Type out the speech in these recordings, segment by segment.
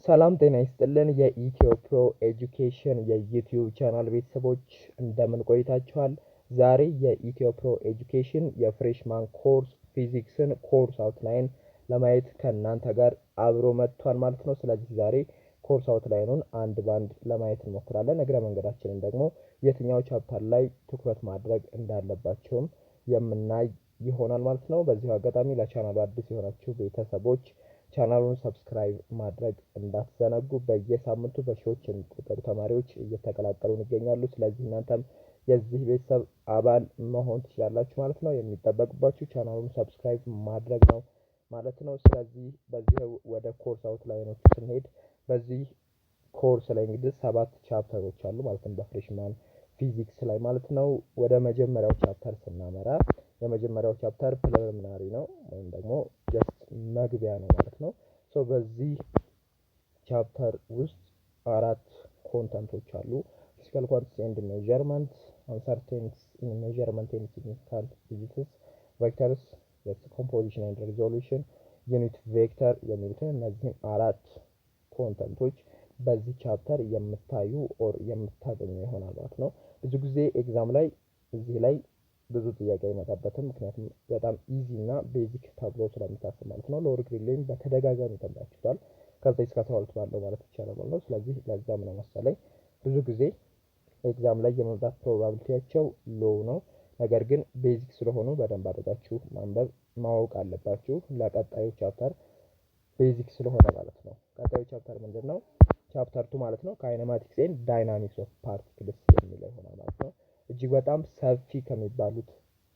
ሰላም ጤና ይስጥልን የኢትዮ ፕሮ ኤጁኬሽን የዩቲዩብ ቻናል ቤተሰቦች እንደምን ቆይታችኋል? ዛሬ የኢትዮ ፕሮ ኤጁኬሽን የፍሬሽማን ኮርስ ፊዚክስን ኮርስ አውትላይን ለማየት ከእናንተ ጋር አብሮ መጥቷል ማለት ነው። ስለዚህ ዛሬ ኮርስ አውትላይኑን አንድ ባንድ ለማየት እንሞክራለን። እግረ መንገዳችንን ደግሞ የትኛው ቻፕተር ላይ ትኩረት ማድረግ እንዳለባቸውም የምናይ ይሆናል ማለት ነው። በዚሁ አጋጣሚ ለቻናሉ አዲስ የሆናችሁ ቤተሰቦች ቻናሉን ሰብስክራይብ ማድረግ እንዳትዘነጉ። በየሳምንቱ በሺዎች የሚቆጠሩ ተማሪዎች እየተቀላቀሉን ይገኛሉ። ስለዚህ እናንተም የዚህ ቤተሰብ አባል መሆን ትችላላችሁ ማለት ነው። የሚጠበቅባችሁ ቻናሉን ሰብስክራይብ ማድረግ ነው ማለት ነው። ስለዚህ በዚህ ወደ ኮርስ አውትላይኖቹ ስንሄድ በዚህ ኮርስ ላይ እንግዲህ 7 ቻፕተሮች አሉ ማለት ነው በፍሬሽማን ፊዚክስ ላይ ማለት ነው። ወደ መጀመሪያው ቻፕተር ስናመራ የመጀመሪያው ቻፕተር ፕሪሊሚናሪ ነው ወይም ደግሞ ጀስት መግቢያ ነው ማለት ነው። በዚህ ቻፕተር ውስጥ 4 ኮንተንቶች አሉ። ፊዚካል ኳንቲቲስ ኤንድ ሜዠርመንት፣ አንሰርቴኒቲስ ኢን ሜዠርመንት ኤንድ ሲግኒፊካንት ዲጂትስ፣ ቬክተርስ፣ ኮምፖዚሽን ኤንድ ሪዞሉሽን፣ ዩኒት ቬክተር የሚሉትን እነዚህን 4 ኮንተንቶች በዚህ ቻፕተር የምታዩ ኦር የምታገኙ ይሆናል ማለት ነው። ብዙ ጊዜ ኤግዛም ላይ እዚህ ላይ ብዙ ጥያቄ አይመጣበትም፣ ምክንያቱም በጣም ኢዚ እና ቤዚክ ተብሎ ስለሚታሰብ ማለት ነው። ሎወር ግሬድ ላይም በተደጋጋሚ ተምራችሁታል ከ9 እስከ 12 ባለው ማለት ይቻላል ማለት ነው። ስለዚህ ለዛም ነው መሰለኝ ብዙ ጊዜ ኤግዛም ላይ የመምጣት ፕሮባቢሊቲያቸው ሎው ነው። ነገር ግን ቤዚክ ስለሆኑ በደንብ አድርጋችሁ ማንበብ ማወቅ አለባችሁ። ለቀጣዩ ቻፕተር ቤዚክ ስለሆነ ማለት ነው። ቀጣዩ ቻፕተር ምንድነው? ቻፕተር 2 ማለት ነው ካይኔማቲክስ ኤንድ ዳይናሚክስ ኦፍ ፓርቲክልስ የሚለው ይሆናል ማለት ነው። እጅግ በጣም ሰፊ ከሚባሉት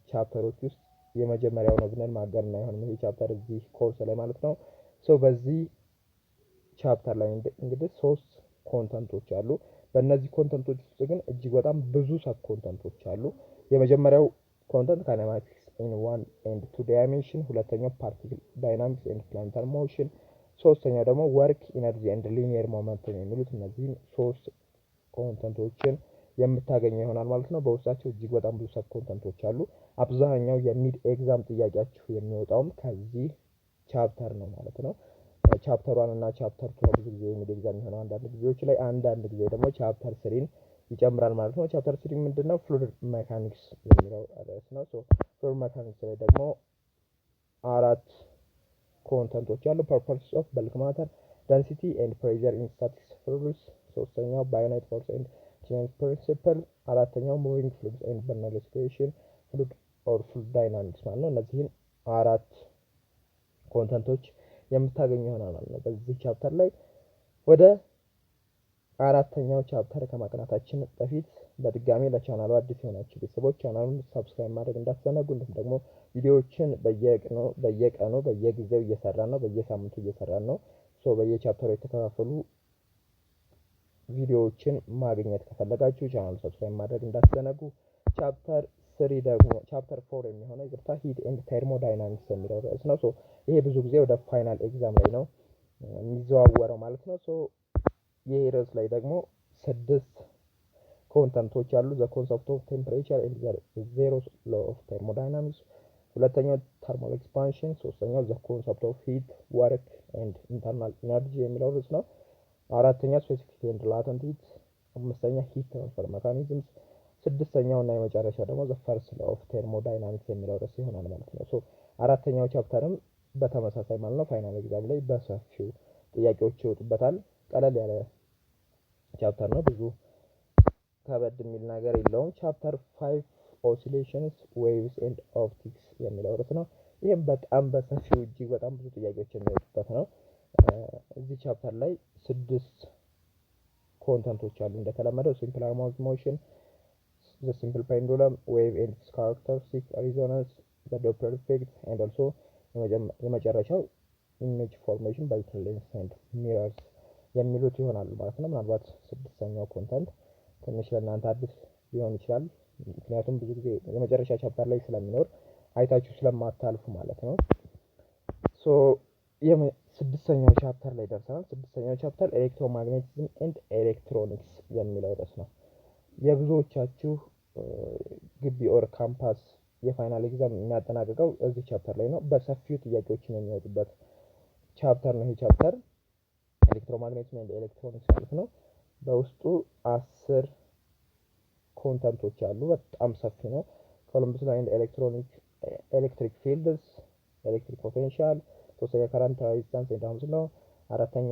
ቻፕተሮች ውስጥ የመጀመሪያው ነው ብለን ማጋነን አይሆንም ይሄ ቻፕተር እዚህ ኮርስ ላይ ማለት ነው። በዚህ ቻፕተር ላይ እንግዲህ 3 ኮንተንቶች አሉ። በእነዚህ ኮንተንቶች ውስጥ ግን እጅግ በጣም ብዙ ሰብ ኮንተንቶች አሉ። የመጀመሪያው ኮንተንት ካይኔማቲክስ ኢን 1 and 2 ዳይሜንሽን፣ ሁለተኛው ፓርቲክል ዳይናሚክስ ኤንድ ፕላኔታሪ ሞሽን፣ ሶስተኛው ደግሞ ወርክ ኢነርጂ ኤንድ ሊኒየር ሞመንተም የሚሉት እነዚህን 3 ኮንተንቶችን የምታገኘው ይሆናል ማለት ነው። በውስጣቸው እጅግ በጣም ብዙ ሰብ ኮንተንቶች አሉ። አብዛኛው የሚድ ኤግዛም ጥያቄያችሁ የሚወጣውም ከዚህ ቻፕተር ነው ማለት ነው። ቻፕተር 1 እና ቻፕተር 2 ብዙ ጊዜ የሚድ ኤግዛም የሚሆነው አንዳንድ ጊዜዎች ላይ፣ አንዳንድ ጊዜ ደግሞ ቻፕተር 3ን ይጨምራል ማለት ነው። ቻፕተር 3 ምንድነው? ፍሉይድ ሜካኒክስ የሚለው ርዕስ ነው። ፍሉይድ ሜካኒክስ ላይ ደግሞ 4 ኮንተንቶች አሉ። ፐርፐርስ ኦፍ በልክ ማተር፣ ደንሲቲ ኤንድ ፕሬዠር ኢን ስታቲክስ ፍሉይድስ፣ ሶስተኛው ባዮናይት ፎርስ ኤንድ ፕሪንሲፕል፣ አራተኛው ሙቪንግ ፍሉይድስ ኤንድ በርነል ኢኩዌሽን፣ ፍሉይድ ኦር ፍሉይድ ዳይናሚክስ ማለት ነው። እነዚህን 4 ኮንተንቶች የምታገኙ ይሆናል ማለት ነው በዚህ ቻፕተር ላይ። ወደ አራተኛው ቻፕተር ከማቅናታችን በፊት በድጋሚ ለቻናሉ አዲስ የሆናችሁ ቤተሰቦች ቻናሉን ሰብስክራይብ ማድረግ እንዳትዘነጉ። እንዲሁም ደግሞ ቪዲዮዎችን በየቀኑ በየጊዜው እየሰራን ነው፣ በየሳምንቱ እየሰራን ነው። በየቻፕተሩ የተከፋፈሉ ቪዲዮዎችን ማግኘት ከፈለጋችሁ ቻናሉ ሰብስክራይብ ማድረግ እንዳትዘነጉ። ቻፕተር 3 ደግሞ ቻፕተር 4 የሚሆነው ሂት ኤንድ ተርሞዳይናሚክስ የሚለው ርዕስ ነው። ይሄ ብዙ ጊዜ ወደ ፋይናል ኤግዛም ላይ ነው የሚዘዋወረው ማለት ነው። ይሄ ርዕስ ላይ ደግሞ 6 ኮንተንቶች አሉ። ዘ ኮንሰፕት ኦፍ ቴምፕሬቸር ኤንድ ዘ ዜሮ ሎ ኦፍ ተርሞዳይናሚክስ፣ ሁለተኛው ተርማል ኤክስፓንሽን፣ ሶስተኛው ዘ ኮንሰፕት ኦፍ ሂት ወርክ ኤንድ ኢንተርናል ኢነርጂ የሚለው ርዕስ ነው። አራተኛ ስፔሲፊክ ኤንድ ላተንት ሂት፣ አምስተኛ ሂት ትራንስፈር ሜካኒዝምስ፣ ስድስተኛው እና የመጨረሻው ደግሞ ዘ ፈርስት ሎ ኦፍ ተርሞዳይናሚክስ የሚለው ርዕስ ይሆናል ማለት ነው። አራተኛው ቻፕተርም በተመሳሳይ ማለት ነው ፋይናል ኤግዛም ላይ በሰፊው ጥያቄዎች ይወጡበታል። ቀለል ያለ ቻፕተር ነው፣ ብዙ ከበድ የሚል ነገር የለውም። ቻፕተር 5 ኦሲሌሽንስ ዌቭስ ኤንድ ኦፕቲክስ የሚለው ርዕስ ነው። ይህም በጣም በሰፊው እጅግ በጣም ብዙ ጥያቄዎች የሚወጡበት ነው። እዚህ ቻፕተር ላይ 6 ኮንተንቶች አሉ እንደተለመደው ሲምፕል ሃርሞኒክ ሞሽን፣ ዘ ሲምፕል ፔንዱለም፣ ዌቭ ኤንድ ኢትስ ካራክተሪስቲክ፣ ሪዞናንስ፣ ዘ ዶፕለር ኢፌክት ኤንድ ኦልሶ የመጨረሻው ኢሜጅ ፎርሜሽን ባይ ሌንስ ኤንድ ሚረርስ የሚሉት ይሆናሉ ማለት ነው። ምናልባት 6ኛው ኮንተንት ትንሽ ለእናንተ አዲስ ሊሆን ይችላል፣ ምክንያቱም ብዙ ጊዜ የመጨረሻ ቻፕተር ላይ ስለሚኖር አይታችሁ ስለማታልፉ ማለት ነው። 6ኛው ቻፕተር ላይ ደርሰናል። 6ኛው ቻፕተር ኤሌክትሮማግኔቲዝም ኤንድ ኤሌክትሮኒክስ የሚለው ርዕስ ነው። የብዙዎቻችሁ ግቢ ኦር ካምፓስ የፋይናል ኤግዛም የሚያጠናቅቀው እዚህ ቻፕተር ላይ ነው። በሰፊው ጥያቄዎችን የሚወጡበት ቻፕተር ነው ይሄ ቻፕተር። ኤሌክትሮማግኔቲዝም ኤንድ ኤሌክትሮኒክስ ማለት ነው። በውስጡ 10 ኮንተንቶች አሉ። በጣም ሰፊ ነው። ኮሎምበስ ላው ኤንድ ኤሌክትሪክ ፊልድስ፣ ኤሌክትሪክ ፖቴንሻል፣ ሶስተኛ ከረንት ሬዚስታንስ ኤንድ ኦህምስ ሎው፣ አራተኛ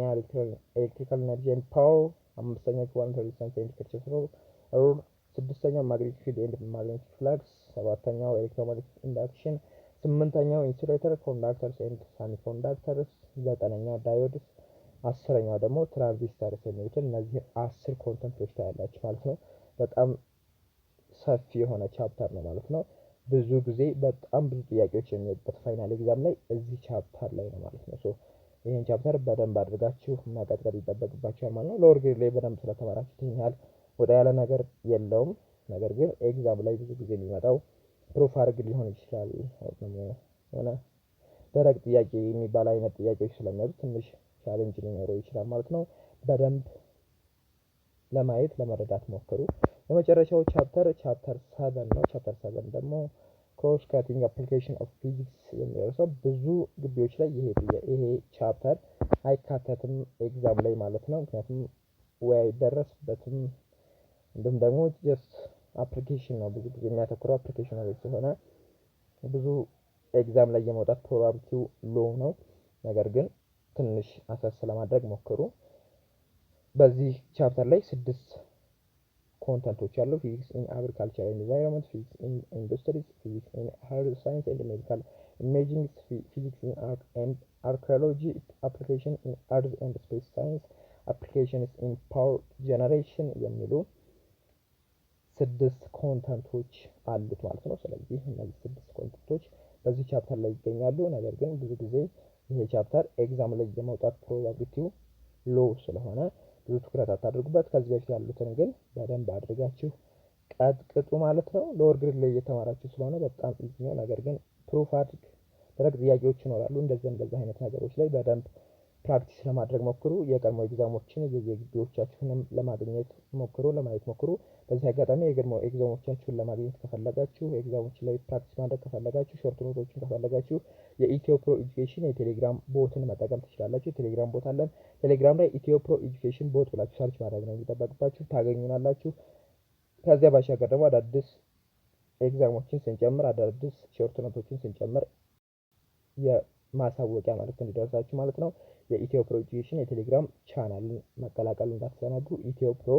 ኤሌክትሪካል ኤነርጂ ኤንድ ፓወር፣ አምስተኛ ኳንተም ሬዚስታንስ ኤንድ ኪርቾፍ ሩል፣ ስድስተኛው ማግኔቲክ ፊልድ ኤንድ ማግኔቲክ ፍለክስ፣ ሰባተኛው ኤሌክትሮማግኔቲክ ኢንዳክሽን፣ ስምንተኛው ኢንሱሌተር ኮንዳክተርስ ኤንድ ሳሚ ኮንዳክተርስ፣ ዘጠነኛው ዳዮድስ፣ አስረኛው ደግሞ ትራንዚስተርስ የሚሉትን እነዚህ 10 ኮንተንቶች ታያላችሁ ማለት ነው። በጣም ሰፊ የሆነ ቻፕተር ነው ማለት ነው። ብዙ ጊዜ በጣም ብዙ ጥያቄዎች የሚወጡበት ፋይናል ኤግዛም ላይ እዚህ ቻፕተር ላይ ነው ማለት ነው። ሶ ይህን ቻፕተር በደንብ አድርጋችሁ ማቀጥቀጥ ይጠበቅባችኋል ማለት ነው። ሎወር ግሬድ ላይ በደንብ ስለተማራችሁት ይህን ያህል ወደ ያለ ነገር የለውም። ነገር ግን ኤግዛም ላይ ብዙ ጊዜ የሚመጣው ፕሩፍ አድርግ ሊሆን ይችላል። ሆነ ደረቅ ጥያቄ የሚባል አይነት ጥያቄዎች ስለሚወጡ ትንሽ ቻሌንጅ ሊኖረው ይችላል ማለት ነው። በደንብ ለማየት ለመረዳት ሞክሩ። የመጨረሻው ቻፕተር 7 ነው። ቻፕተር 7 ደግሞ ክሮስ ካቲንግ አፕሊኬሽን ኦፍ ፊዚክስ የሚለው ሰው ብዙ ግቢዎች ላይ ይሄ ቻፕተር አይካተትም ኤግዛም ላይ ማለት ነው። ምክንያቱም ወይ አይደረስበትም እንዲሁም ደግሞ ጀስት አፕሊኬሽን ነው ብዙ ጊዜ የሚያተኩረው አፕሊኬሽን ላይ ስለሆነ ብዙ ኤግዛም ላይ የመውጣት ፕሮባቢሊቲው ሎ ነው። ነገር ግን ትንሽ አሰስ ለማድረግ ሞክሩ። በዚህ ቻፕተር ላይ 6 ኮንተንቶች አሉ። ፊዚክስ ኢን አግሪካልቸር ኤንድ ኢንቫይሮንመንት፣ ፊዚክስ ኢን ኢንዱስትሪስ፣ ፊዚክስ ኢን ሃርድ ሳይንስ ኤንድ ሜዲካል ኢሜጂንግ፣ ፊዚክስ ኢን አርት ኤንድ አርኪኦሎጂ፣ አፕሊኬሽን ኢን አርዝ ኤንድ ስፔስ ሳይንስ፣ አፕሊኬሽንስ ኢን ፓወር ጀነሬሽን የሚሉ 6 ኮንተንቶች አሉት ማለት ነው። ስለዚህ እነዚህ 6 ኮንተንቶች በዚህ ቻፕተር ላይ ይገኛሉ። ነገር ግን ብዙ ጊዜ ይሄ ቻፕተር ኤግዛም ላይ የመውጣት ፕሮባቢሊቲው ሎ ስለሆነ ብዙ ትኩረት አታድርጉበት። ከዚህ በፊት ያሉትን ግን በደንብ አድርጋችሁ ቀጥቅጡ ማለት ነው። ሎወር ግሬድ ላይ እየተማራችሁ ስለሆነ በጣም ኢዚ ነው። ነገር ግን ፕሩፍ አድርግ ደረቅ ጥያቄዎች ይኖራሉ። እንደዚህ አይነት ነገሮች ላይ በደንብ ፕራክቲስ ለማድረግ ሞክሩ። የቀድሞ ኤግዛሞችን የግቢዎቻችሁንም ለማግኘት ሞክሩ፣ ለማየት ሞክሩ። በዚህ አጋጣሚ የቀድሞ ኤግዛሞቻችሁን ለማግኘት ከፈለጋችሁ፣ ኤግዛሞችን ላይ ፕራክቲስ ማድረግ ከፈለጋችሁ፣ ሾርት ኖቶችን ከፈለጋችሁ የኢትዮ ፕሮ ኤጁኬሽን የቴሌግራም ቦትን መጠቀም ትችላላችሁ። ቴሌግራም ቦት አለን። ቴሌግራም ላይ ኢትዮ ፕሮ ኤጁኬሽን ቦት ብላችሁ ሰርች ማድረግ ነው የሚጠበቅባችሁ፣ ታገኙናላችሁ። ከዚያ ባሻገር ደግሞ አዳዲስ ኤግዛሞችን ስንጨምር፣ አዳዲስ ሾርት ኖቶችን ስንጨምር የማሳወቂያ መልዕክት እንዲደርሳችሁ ማለት ነው የኢትዮ ፕሮ ኤጁኬሽን የቴሌግራም ቻናልን መቀላቀል እንዳትዘነጉ። ኢትዮ ፕሮ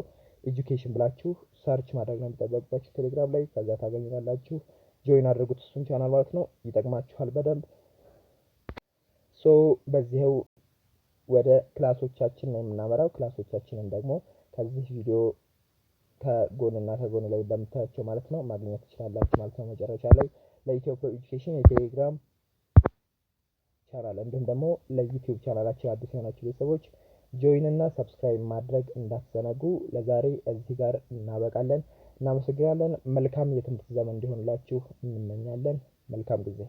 ኤጁኬሽን ብላችሁ ሰርች ማድረግ ነው የሚጠበቅባችሁ ቴሌግራም ላይ። ከዛ ታገኙናላችሁ። ጆይን አድርጉት እሱን ቻናል ማለት ነው። ይጠቅማችኋል በደንብ። ሶ በዚህው ወደ ክላሶቻችን ነው የምናመራው። ክላሶቻችንን ደግሞ ከዚህ ቪዲዮ ከጎንና ከጎን ላይ በምታያቸው ማለት ነው ማግኘት ትችላላችሁ ማለት ነው። መጨረሻ ላይ ለኢትዮ ፕሮ ኤጁኬሽን የቴሌግራም ቻናል እንዲሁም ደግሞ ለዩቲዩብ ቻናላችን አዲስ የሆናችሁ ቤተሰቦች ጆይን እና ሰብስክራይብ ማድረግ እንዳትዘነጉ። ለዛሬ እዚህ ጋር እናበቃለን። እናመሰግናለን። መልካም የትምህርት ዘመን እንዲሆንላችሁ እንመኛለን። መልካም ጊዜ